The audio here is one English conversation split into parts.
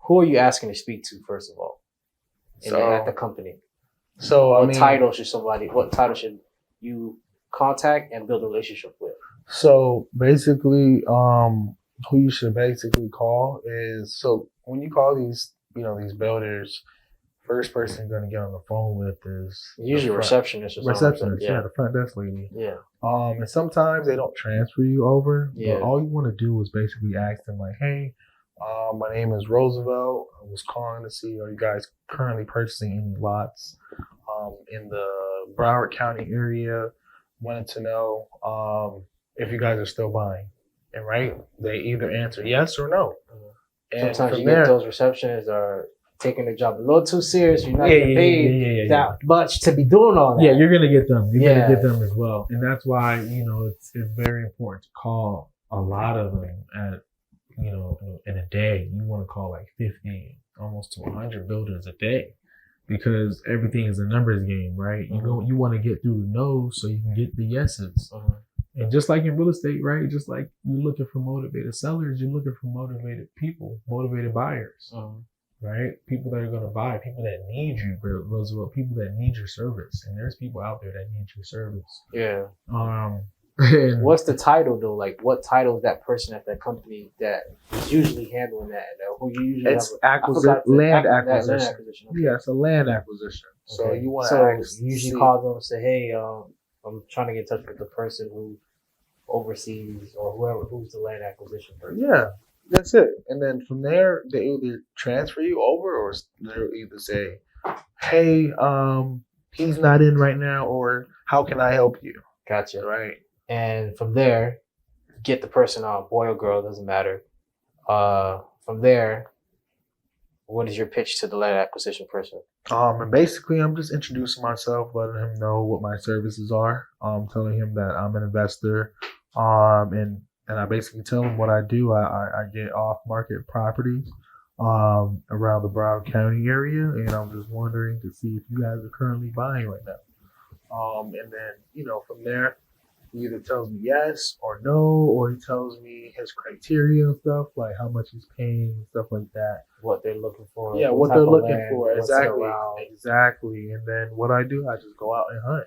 who are you asking to speak to first of all at the company? So what title should you contact and build a relationship with? So basically, who you should basically call is, so when you call these, these builders, first person you're gonna get on the phone with is usually a receptionist. The front desk lady. Yeah. And sometimes they don't transfer you over. Yeah. But all you want to do is basically ask them like, hey, my name is Roosevelt. I was calling to see, are you guys currently purchasing any lots in the Broward County area? Wanted to know if you guys are still buying. And right, they either answer yes or no. And sometimes you get those receptionists are taking the job a little too serious. You're not getting paid that much to be doing all that. Yeah, you're gonna get them. You're gonna get them as well, and that's why it's very important to call a lot of them at in a day. You want to call like 50, almost to 100 builders a day, because everything is a numbers game, right? You want to get through the no's so you can get the yeses. And just like in real estate, right? Just like you're looking for motivated sellers, you're looking for motivated people, motivated buyers, right? People that are going to buy, people that need you, Roosevelt, people that need your service. And there's people out there that need your service. Yeah. And what's the title though? Like, what title is that person at that company that is usually handling that? Who you usually land acquisition. Okay. Yeah, it's a land acquisition. Okay. So you want to usually call them and say, hey, I'm trying to get in touch with the person who oversees or who's the land acquisition person. Yeah, that's it. And then from there, they either transfer you over or they'll either say, hey, he's not in right now, or how can I help you? Gotcha. Right. And from there, get the person on, boy or girl, doesn't matter. From there, what is your pitch to the land acquisition person? And basically, I'm just introducing myself, letting him know what my services are. Telling him that I'm an investor. And I basically tell him what I do. I get off-market properties around the Broward County area, and I'm just wondering to see if you guys are currently buying right now. And then from there, he either tells me yes or no, or he tells me his criteria and stuff, like how much he's paying and stuff like that. What they're looking for. Yeah, what they're looking for. Exactly. And then what I do, I just go out and hunt.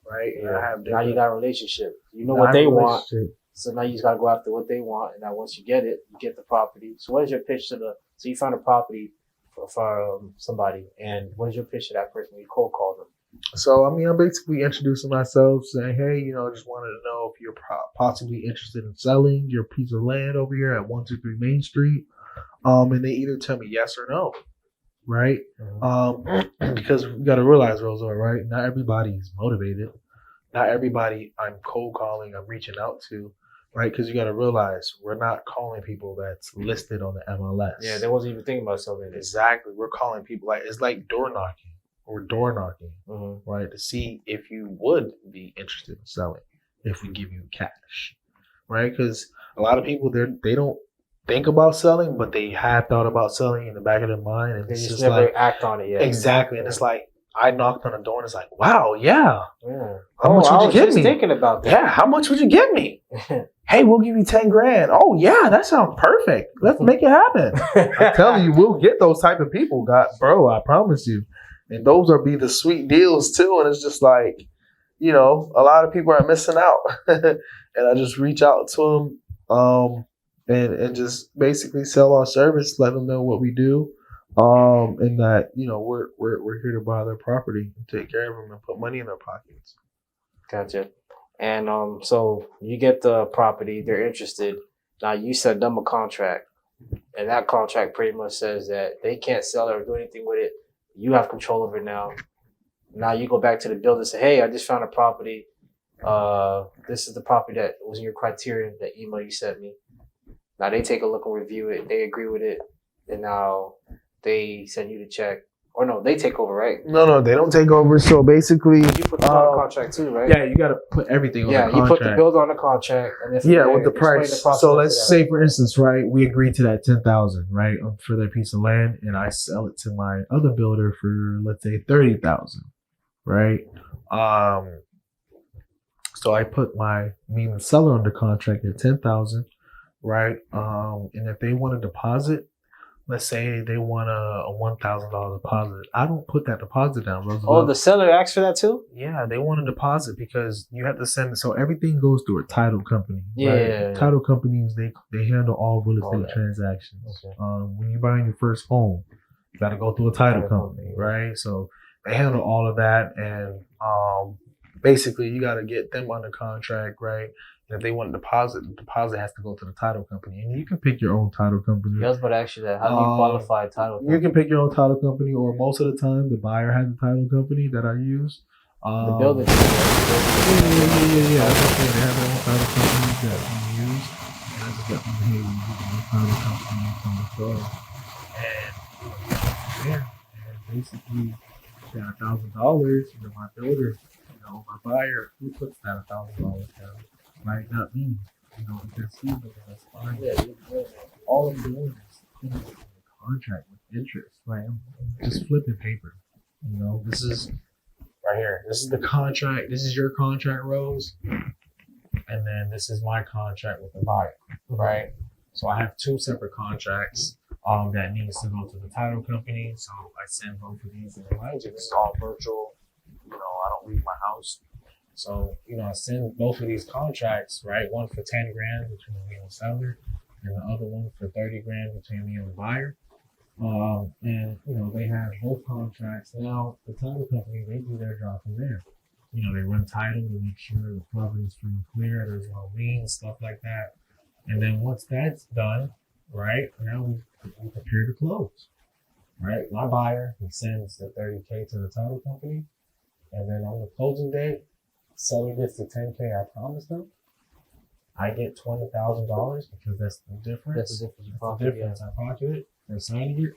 Right? Yeah. Now you got a relationship. You know what they want. So now you just got to go after what they want. And now once you get it, you get the property. So what is your pitch to so you found a property for somebody. And what is your pitch to that person when you cold call them? So, I'm basically introducing myself, saying, hey, just wanted to know if you're possibly interested in selling your piece of land over here at 123 Main Street. And they either tell me yes or no, right? Because you got to realize, Rosa, right? Not everybody is motivated. Not everybody I'm cold calling, I'm reaching out to, right? Because you got to realize we're not calling people that's listed on the MLS. Yeah, they wasn't even thinking about selling it. Exactly. We're calling people it's like door knocking. Right, to see if you would be interested in selling if we give you cash, right? Because a lot of people they don't think about selling, but they have thought about selling in the back of their mind, and they just never act on it yet. Exactly, and it's like I knocked on the door, and it's like, wow, yeah. How much would you give me? Thinking about that. Yeah, how much would you give me? Hey, we'll give you 10 grand. Oh yeah, that sounds perfect. Let's make it happen. I'm telling you, we'll get those type of people, bro. I promise you. And those be the sweet deals too. And it's just like, a lot of people are missing out. And I just reach out to them and just basically sell our service, let them know what we do. And that, we're here to buy their property and take care of them and put money in their pockets. Gotcha. And so you get the property, they're interested. Now you send them a contract. And that contract pretty much says that they can't sell it or do anything with it. You have control over it now. Now you go back to the builder and say, hey, I just found a property. This is the property that was in your criteria, that email you sent me. Now they take a look and review it. They agree with it. And now they send you the check. Or no, they take over, right? No, they don't take over. So basically, you put the on the contract too, right? Yeah, you got to put everything on the contract. Yeah, you put the builder on the contract. And with the price. So let's say, for instance, right, we agreed to that $10,000, right, for that piece of land, and I sell it to my other builder for, let's say, $30,000, right? So I put the seller under contract at $10,000, right? And if they want a deposit, let's say they want a $1,000 deposit. I don't put that deposit down, Oh, Roosevelt. the seller asked for that too? Yeah, they want a deposit because you have to send it. So everything goes through a title company. Yeah. Right? Title companies, they handle all real All estate that. transactions. Okay. When you're buying your first home, you got to go through a title company, right? So they handle all of that, and basically you got to get them under contract, right? And if they want a deposit, the deposit has to go to the title company, and you can pick your own title company. Yeah, I was about to ask you that. How do you qualify a title company? You can pick your own title company, or most of the time, the buyer has a title company that I use. The building. Yeah. That's okay. They have their own title company that we use. And I just let them, hey, we use one title company from the store. And there, and basically got $1,000. My builder, my buyer, who puts that $1,000 down? Right, not me. Because he's the that's fine. Yeah, All I'm doing is putting it in a contract with interest. Right, I'm just flipping paper. This is right here. This is the contract. This is your contract, Rose, and then this is my contract with the buyer. Right. So I have two separate contracts. That needs to go to the title company. So I send both of these, and mind you, this is all virtual. I don't leave my house. So, I send both of these contracts, right? One for 10 grand between me and the seller, and the other one for 30 grand between me and the buyer. And they have both contracts. Now, the title company, they do their job from there. They run title to make sure the property's free and clear, there's no liens, stuff like that. And then once that's done, right, now we prepare to close. Right? My buyer, he sends the 30K to the title company, and then on the closing date, seller gets the 10K I promised them. I get $20,000 because that's the difference. That's the difference. That's the difference. I pocket it for signing it,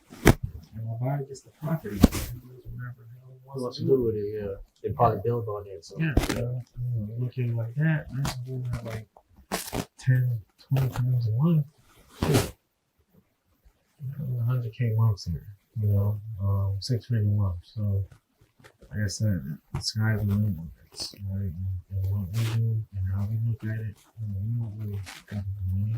and my buyer gets the property. Whatever he wants to do with it. Yeah. They probably build on it. So. Yeah. You look at it like that. I just do that like 10, 20 times a month. 100K months here. 6-figure months. So, like I said, the sky's the limit. Right? And what we do and how we look at it, we don't really think of the money.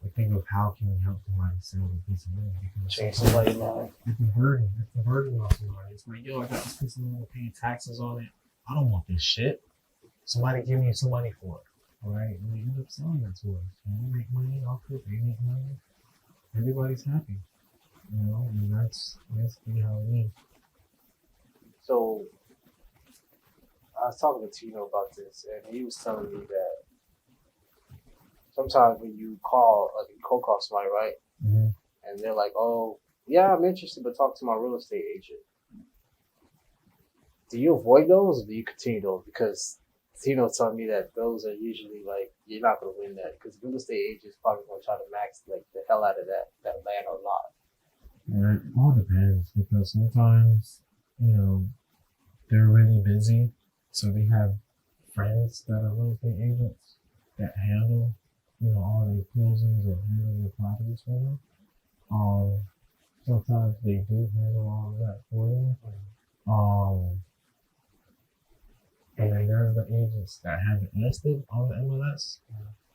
We think of how can we help somebody sell a piece of land. Change somebody's life. It's a burden. It's a burden on somebody. It's like, yo, I got this piece of land, paying taxes on it. I don't want this shit. Somebody give me some money for it. All right? And they end up selling it to us. And we make money off it. They make money. Everybody's happy. And that's basically how it is. So, I was talking to Tino about this, and he was telling me that sometimes when you cold call somebody, right? Mm-hmm. And they're like, "Oh, yeah, I'm interested, but talk to my real estate agent." Do you avoid those, or do you continue those? Because Tino's telling me that those are usually like you're not going to win that because real estate agents probably going to try to max like the hell out of that land or lot. Yeah, it all depends because sometimes they're really busy. So they have friends that are real estate agents that handle, all their closings or handle their properties for them. Sometimes they do handle all of that for them. And then there's the agents that haven't listed on the MLS.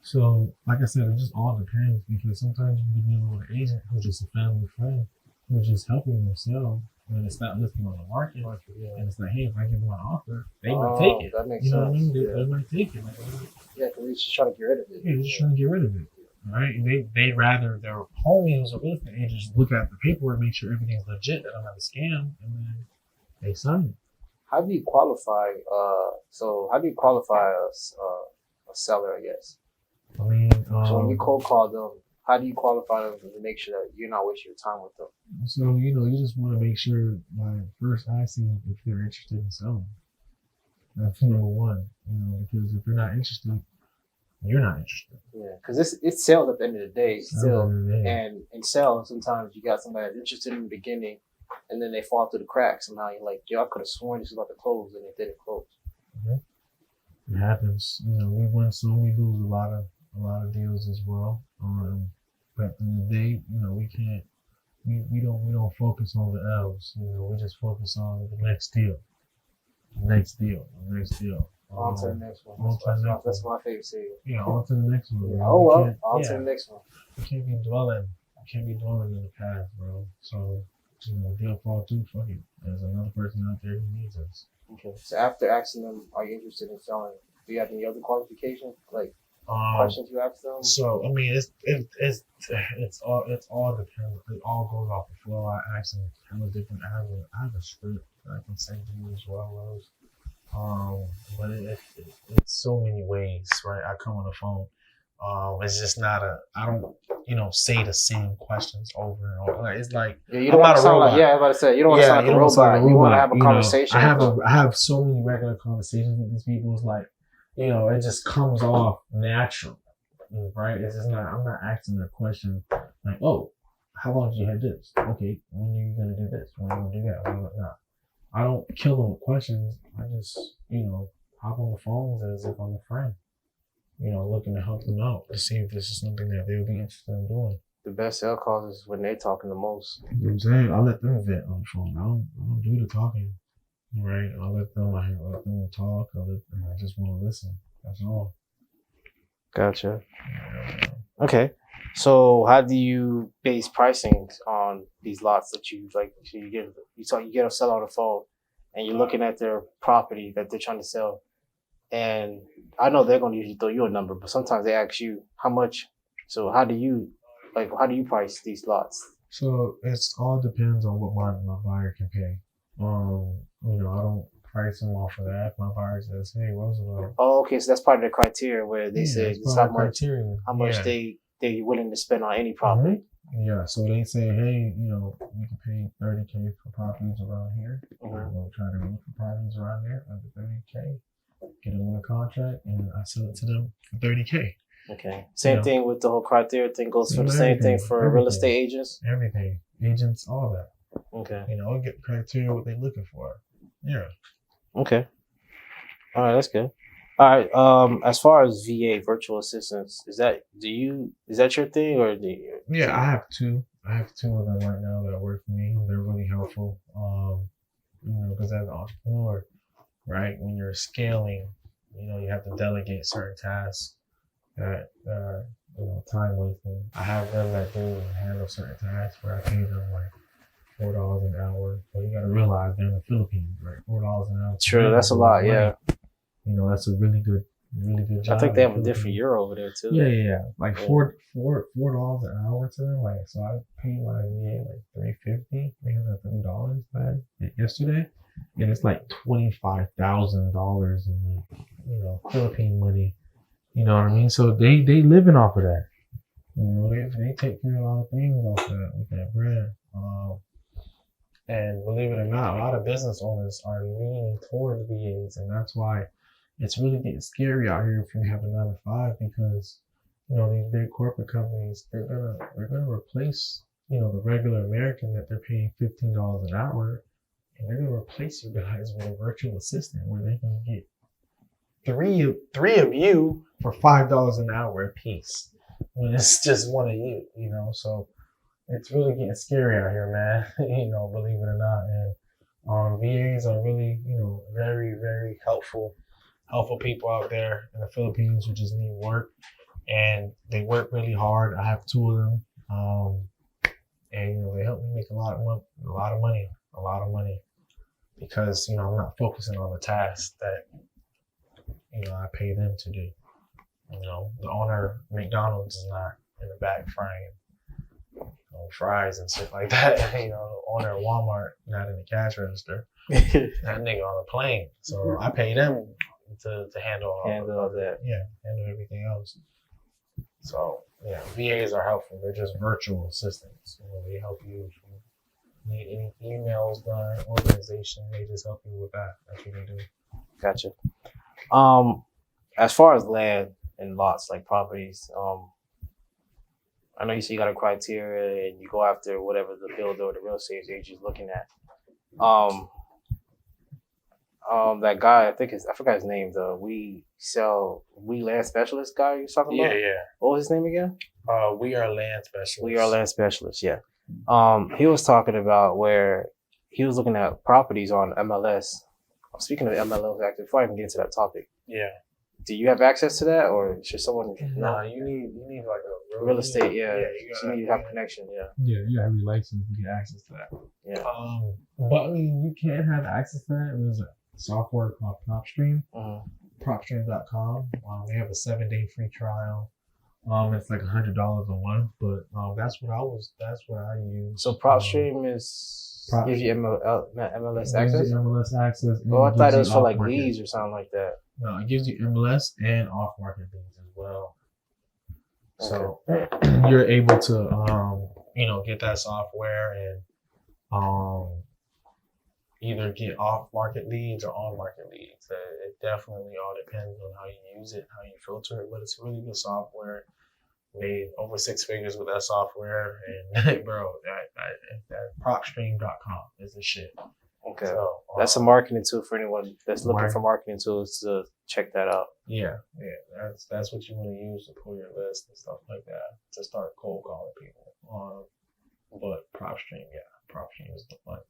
So, like I said, it just all depends because sometimes you can be dealing with an agent who's just a family friend who's just helping themselves. When it's not listed on the market, and it's like, hey, if I give them an offer, they might take it. That makes sense. What I mean? Yeah. They might take it. Yeah, because they're just trying to get rid of it. Yeah, they're just trying to get rid of it. Right? And they rather their homies or real estate agents look at the paperwork, make sure everything's legit, they don't have a scam, and then they sign it. How do you qualify? How do you qualify a seller? I guess. I mean, so when you cold call them, how do you qualify them to make sure that you're not wasting your time with them? So you just want to make sure, like, first I see if they're interested in selling. That's number one. Because if they're not interested, you're not interested. Yeah, because it's sales at the end of the day. Still, and in sales, sometimes you got somebody that's interested in the beginning, and then they fall through the cracks. Somehow you're like, yo, I could have sworn this was about to close, and it didn't close. It happens. We win some, we lose a lot of deals as well. But in the day, we can't. We don't focus on the L's. We just focus on the next deal. The next deal. On to the next one. That's my favorite saying. Yeah, on to the next one. Yeah, on to the next one. We can't be dwelling can't be dwelling in the past, bro. So, they'll fall through. Fuck it. There's another person out there who needs us. Okay. So after asking them, are you interested in selling? Do you have any other qualifications, like questions you ask them? So I mean, it's all depends. It all goes off the flow. I ask them kind of different. I have a script that I can send you as well as. But it's so many ways, right? I come on the phone. It's just not I don't, say the same questions over and over. Like, it's like, you don't want to sound like, I was about to say, you don't want to sound like a robot. You want to have a conversation. I have so many regular conversations with these people. It's like, it just comes off natural, right? It's just not, I'm not asking a question like, oh, how long did you have this? Okay, when are you going to do this? When are you going to do that? No. I don't kill them with questions. I just, hop on the phones as if I'm a friend, looking to help them out to see if this is something that they would be interested in doing. The best sale calls is when they're talking the most. You know what I'm saying? I let them vent on the phone. I don't do the talking, right? I let them talk. I just want to listen. That's all. Gotcha. Okay. So how do you base pricing on these lots that you like? So you get a seller on the phone, and you're looking at their property that they're trying to sell, and I know they're going to usually throw you a number, but sometimes they ask you how much. So how do you price these lots? So it all depends on what my buyer can pay. I don't price them off of that. If my buyer says, "Hey, Roosevelt." Oh, okay. So that's part of the criteria where they say how much they're willing to spend on any property. Mm-hmm. Yeah. So they say, "Hey, you can pay $30K for properties around here. We'll try to look for properties around here under $30K. Get them on a contract, and I sell it to them for $30K." Okay. Same thing with the whole criteria thing goes for the same thing for real estate agents. Everything, agents, all that. Okay. Get the criteria what they're looking for. Yeah. Okay. All right, that's good. All right. As far as VA virtual assistants, is that your thing or do you? Yeah, I have two. I have two of them right now that work for me. They're really helpful. Because as an entrepreneur, right, when you're scaling, you have to delegate certain tasks that time wasting. I have them that do handle certain tasks where I pay them like $4 an hour. But you got to realize they're in the Philippines, right? $4 an hour. True, that's a lot. Yeah. That's a really good job. I think they have a different euro over there too. Yeah. Like $4 an hour to them. Like, so I paid my VA like $350 yesterday, and it's like $25,000 in Philippine money. You know what I mean? So they living off of that. They take care of a lot of things off of that with that bread. And believe it or not, a lot of business owners are leaning towards VAs, and that's why it's really getting scary out here if you have a 9-to-5, because these big corporate companies, they're gonna replace the regular American that they're paying $15 an hour, and they're gonna replace you guys with a virtual assistant where they can get three of you for $5 an hour a piece when it's just one of you. So it's really getting scary out here, man. Believe it or not. And VAs are really very, very helpful people out there in the Philippines who just need work, and they work really hard. I have two of them, and they help me make a lot of money, because I'm not focusing on the tasks that I pay them to do. The owner of McDonald's is not in the back frying fries and shit like that. The owner of Walmart not in the cash register. That nigga on the plane. So I pay them to handle all that. Yeah, handle everything else. So yeah, VAs are helpful. They're just virtual assistants. They help you if you need any emails done, organization. They just help you with that. That's what they do. Gotcha. As far as land and lots, like properties, I know you say you got a criteria and you go after whatever the builder or the real estate agent is looking at. That guy, I forgot his name, the We Land Specialist guy you're talking about? Yeah. What was his name again? We Are Land Specialists. We Are Land Specialists, yeah. He was talking about where he was looking at properties on MLS. Speaking of MLS, actually, before I even get into that topic. Yeah. Do you have access to that, or should someone? Nah, you need like a Real estate, yeah. you You need to have connection, yeah. Yeah, you gotta be licensed to get access to that. Yeah. But I mean, you can have access to that. There's a software called PropStream, PropStream.com. They have a 7-day free trial. It's like $100 a month, but that's what I use. So PropStream gives you MLS access. MLS access. Oh, I thought it was for like off-market. leads or something like that. No, it gives you MLS and off-market leads as well. So you're able to get that software and either get off-market leads or on-market leads. It definitely all depends on how you use it, how you filter it, but it's really good software. Made over 6 figures with that software, and bro, that PropStream.com is the shit. Okay, so that's a marketing tool for anyone that's looking for marketing tools to check that out. Yeah, that's what you want to use to pull your list and stuff like that to start cold calling people. But PropStream, PropStream is the one.